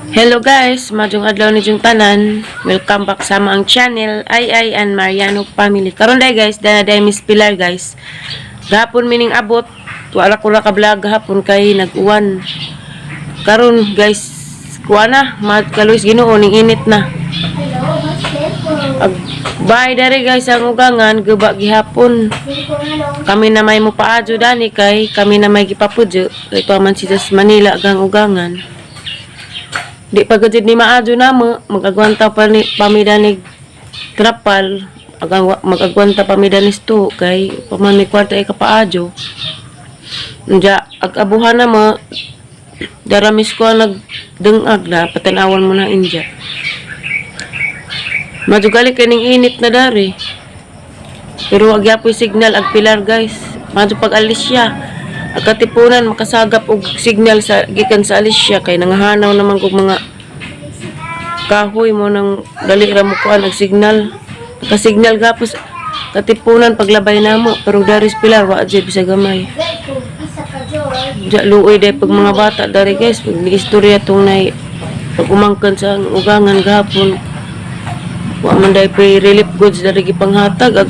Hello guys, majong adlaw ni jung tanan. Welcome back sa ang channel Ay and Mariano Family. Karon day guys, dana day Miss Pilar guys. Gahapon mining abot, wala ko ra ka vlog gahapon kay nag-uwan. Karon guys, kuha na, magkaluis Ginoo ning init na. Bye dere guys ang ugangan guba gihapon. Kami na may mupaadyo dani kay kami na may gipapudyo. Ito man si Manila gang ugangan. Di pa gajid ni maadyo na mo, magagwanta pa ni pamidanig trapal, magagwanta pamidanis to, kay paman may kwarta ay kapaadyo. Nja, ag-abuhan na mo, daramis ko nagdungag na, patanawan mo na inja. Madyo kaning init na dari. Pero agyapoy signal, agpilar guys. Madyo pag alis siya. Agkatipunan makasagap og signal sa gikan sa Alicia kay nangahanaw naman kog mga kahoy mo nang dali ra mo kuan ag signal. Naka-signal gapos katipunan paglabay namo pero daris pilar wa jud bisa gamay. Ja luoy day pag mga bata dari guys pag istorya tong nay pag umangkan sa ugangan gahapon. Wa man day relief goods dari gipanghatag ag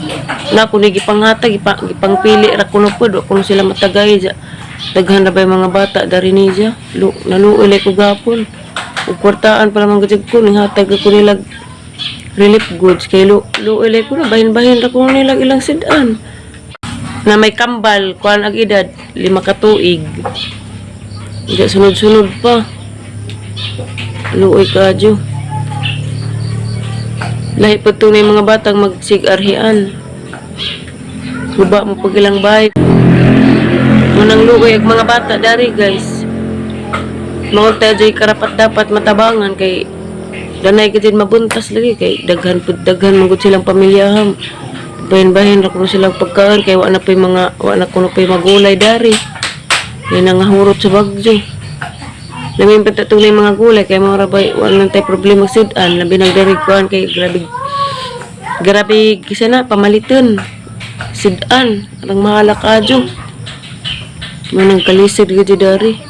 na kuno gipanghatag gipangpili ra kuno pod kuno sila matagay ja daghan na bay mga bata dari niya naluoy ko gapon ug kwartaan para man gud ko ning hatag ko nila relief goods kay luoy ko na bahin-bahin ra kuno nila ilang sidan na may kambal kuan ag edad 5 ka tuig ja sunod-sunod pa luoy kadyo. Lahi po ito na mga batang magsig-arhian. Guba mo pag ilang bahay. Munang lugoy ang mga bata dari guys. Mawag tayo dyan karapat dapat matabangan kay danay ka din mabuntas lagi kay daghan magod silang pamilyaham. Bahin-bahin ra kuno silang pagkaon kay wala kuno pa magulay dari. Kay nangahurot sa bagyo. Lamin pa tatulay mga gulay kay mga rabay wala tay problema sidan labi nang dari kuan kay grabe kisa na pamaliton sidan ang mahala kadyo manang kalisod gid dari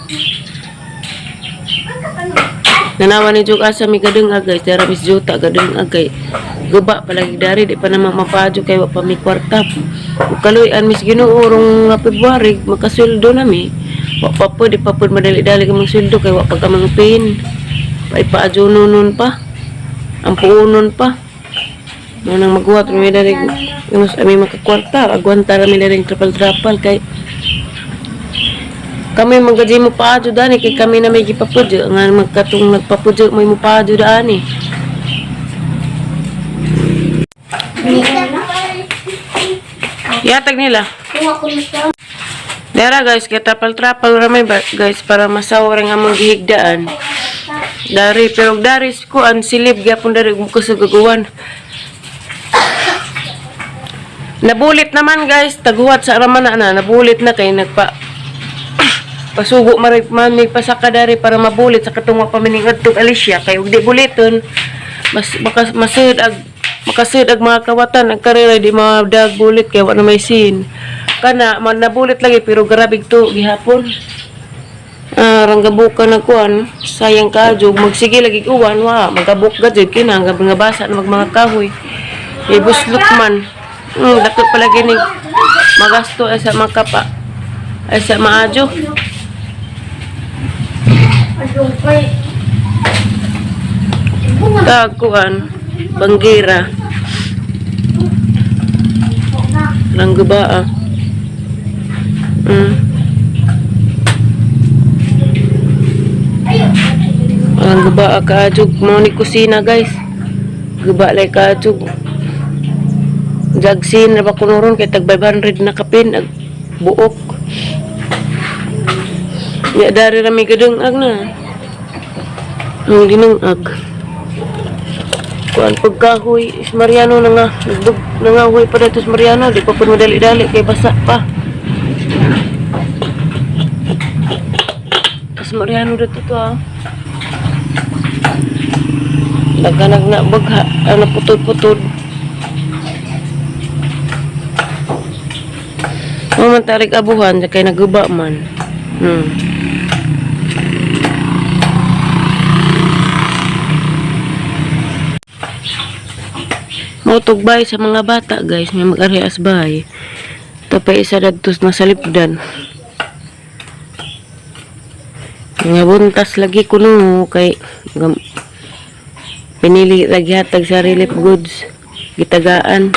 nanawa ni jug asa mi gadeng agay tera mis juta gadeng agay guba palagi dari di pa na mapadyo kay wa pa mi kwarta kaluy-an mis Ginoo rong February makasweldo na mi. Wa pa po, di pa po madali-dali ka mong sweldo kaya wa pa ka mga pain. Paipaadyo nun pa. Ang puunon pa. Nang maghuwat, may dari kami makakwarta. Agwanta rami dari trapal-trapal kay kami magaji mo paadyo dani kay kami na may gipapudyo. Nga magkatong nagpapudyo may mo paadyo dani. Yatag nila. Dara guys, kaya trapal-trapal ramay guys para masawa rin among gihigdaan. Dari, pero dari ko ang silib gyapon dari kusagaguan. Nabulit naman guys, taguhat sa raman na nabulit na kay pasugo man may pasaka dari para mabulit sa katungwa pa mining adtong Alicia kay ug di buliton masud ag mga kawatan ang karera di madag bulit kay wa na may sin. Kana man nabulit lagi pero grabig to gihapon. Ranggabuka na kuan, sayang kadyo magsige lagi uwan wa magabuk gajud kina nga basa na mga kahoy. Ibuslot man. Dako palagi ni magasto ay sa makapa. Ay sa maadyo. Kuan banggira. Langgaba ang guba kaadjug mo ni kusina guys guba lay kaadjug jagsin na ba kuno ron kay tag 500 na kapin ag buok ya dari rami gadungag na ang ginungag kuan pagkahoy is Mariano na nangahoy pa dito sa Mariano di pa pud madali-dali kay basa pa. Mariano dito to naghanag na bagha ano putod-putod man tarik abuhan kay naguba man Kalutog bay sa mga bata guys, may mag-areas bay. Tapay isa dadtos na salipdan. Nga buntas lagi ko no kay pinili lagi hatag sa relief goods gitagaan.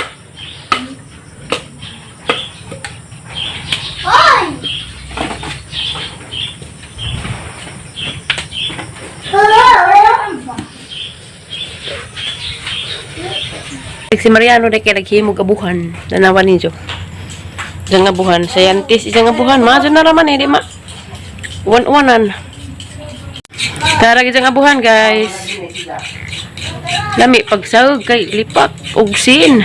Si Mariano na kaya naghimog abuhan. Nanawan ninyo. Isang abuhan. Scientist, isang abuhan. Mga dyan na raman eh. Di ma. One-onean. Tarag isang abuhan guys. Lami pagsahog kay lipak. Ugsin.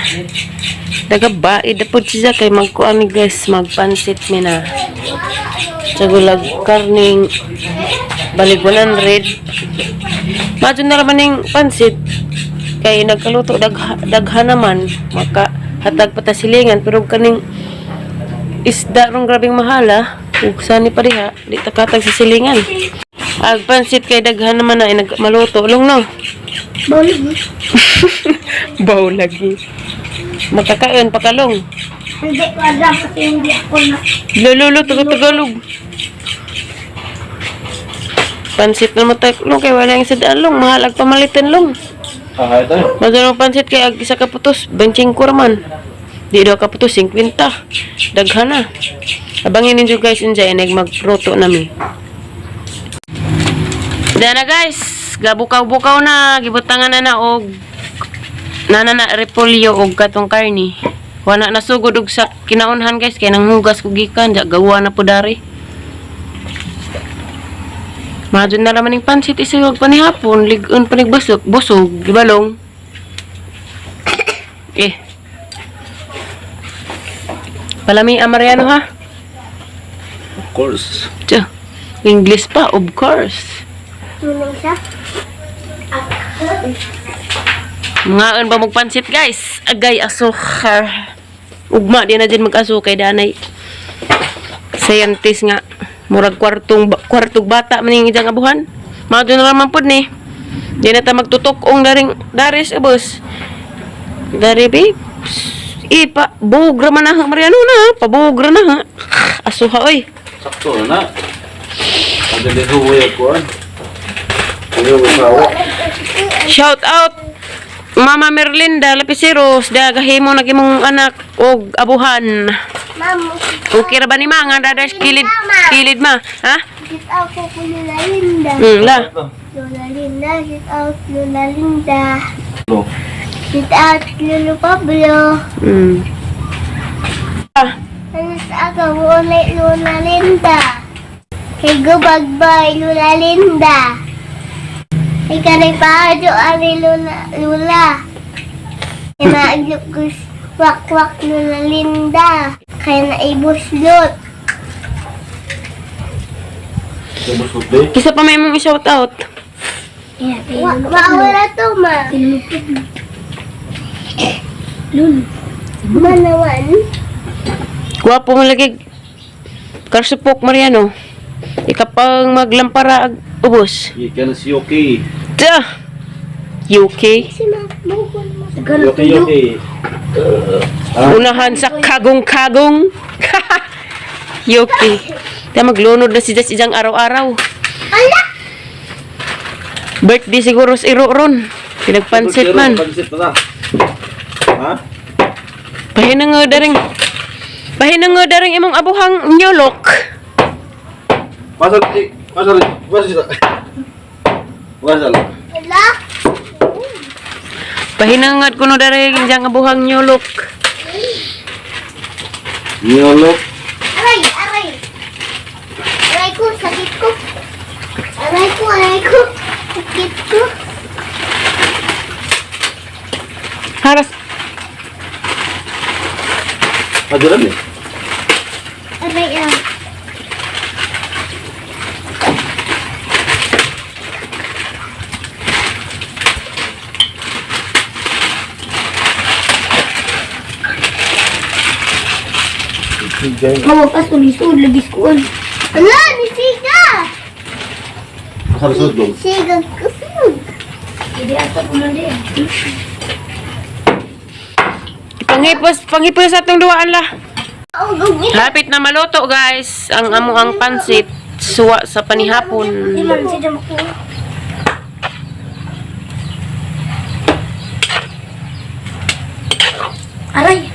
Dagabaid. Dapod siya kay magkuan guys. Magpansit mi na. Sagulag karning baligunan red. Mga dyan na raman yung pansit. Kay nagkaluto daghan naman maka hatag patasilingan pero kaning isda rong grabing mahala ug sani pa diha di takatag sa silingan ag pansit kay daghan naman na nagmaluto long no baw lagi makakaon pa kalong Hindi ko alam kasi hindi ako na. lululo tagalog pansit na matay long kay wala yung sadaan long mahal ag pamalitan long. Ah, ito. Madalo pansit kay ag isa ka putos, 25 raman. Di daw ka putos 50. Daghan na. Abangin ninyo guys unjay nag magpruto nami. Dana guys, gabukaw-bukaw na gibutangan na og nana repolyo og katong karni. Wala na sugod og sa kinaunhan guys kay nang hugas ko gikan ja gawa na po dari. Madun na naman yung pansit isayog pa ni hapon. Ligon pa ni busog. Gibalong. Palami ang Mariano ha? Of course. Tiyo. English pa, of course. Tuloy siya. Ngaon ba magpansit guys? Agay asukar. Ugma di na dyan mag-asukay danay. Scientist nga. Murag kwartong bata maning ijang abuhan. Mga doon naman po ni. Di na ta magtutok-ong daris boss. Dari babe. Bugra man na Mariano na. Pabugra na ha. Asuha oy. Sakto na. Ada di huwag ko. Ayaw ko sawa. Shout out Mama Merlinda Lapiseros dagahimo nag imong anak og abuhan. Mamo. Okay ra ba ni mga dadas kilid ma? Ha? Sit out ko po Lola Linda. La. Lola Linda. Sit out Lola Linda. Lo. Sit out Lolo Pablo. Ano sa ako ulit Lola Linda. Kay gubagbay Lola Linda. Kay kanay paadyo ari Lola. Kay naaglok ko wak-wak Lola Linda. Kay naibuslot. Busog day. Isa pa may mong i-shout out. Wala to ma. Lulu. Manawan. Guwapo mo lagi. Karsupok Mariano. Ikapang maglampara ag ubos. Ikan si Yoki. Da. UK. Si ma. Mukul mo. Yoki. Unahan sa kagong-kagong. UK. Kaya maglunod na si Jess ijang araw-araw. Ala! Birthday siguro sa iro ron. Pinagpansit man. Pansit na. Ha? Pahinang daring imong abuhang nyolok. Pasal. Pasal. Ala! Pahinangad ko no daring ijang abuhang nyolok. Nyolok. Aray! Aray! Aray ko! Sakit ko! Aray ko! Aray ko! Sakit ko! Haras. Madulan eh. Aray ah! Mawapas ko lisod, labis ko. Ala! Nisiga! Pasal sudong. Nisiga kusog. Hindi ata ko na din. Panghipos sa atong duwaan la. Oh, gugit. Lapit na maluto guys. Ang amuang pansit. Suwa sa panihapon. Di man siya mo ko. Aray.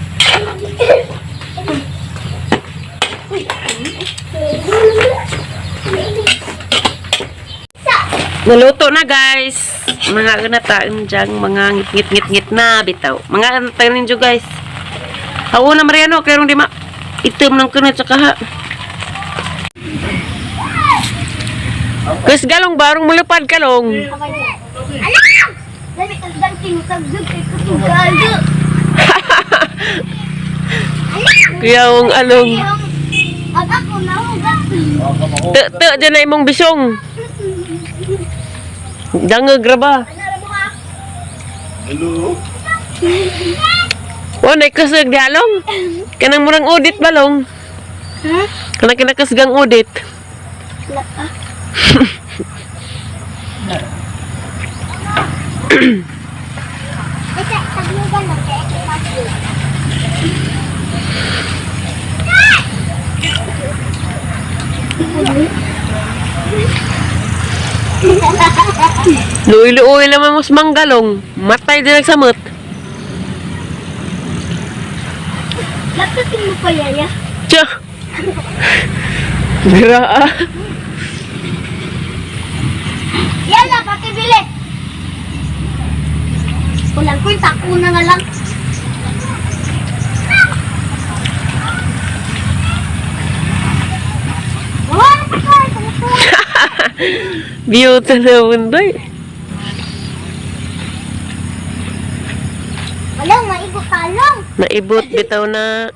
Naluto na guys. Mga kanataan dyan. Mga ngit-ngit na bitaw. Mga kanataan ninyo guys. Ako na Mariano. Kaya di ma itim ng kunat sa kaha. Kus galong barong mulupad kalong. Alam! Dali ka dancing kagsug kay kutugayo. Kuyawong along. At ako na hugat. Te dyan na imong bisong. Dangag raba. Hello? Wanay kasag di along. Kanang murang audit balong. Ha? Kanang kinakasgang audit. Wala ka. Ito, taglugan lang kaya ito. Luoy-luoy naman mas manggalong. Matay din nagsamot. Lapitin mo pa yaya. Tiyo. Gira. Yan na, pati bilis. Kulang ko yung tako na nga lang. Beauty na mundoy. Walang maibot talong. Naibot bitaw na.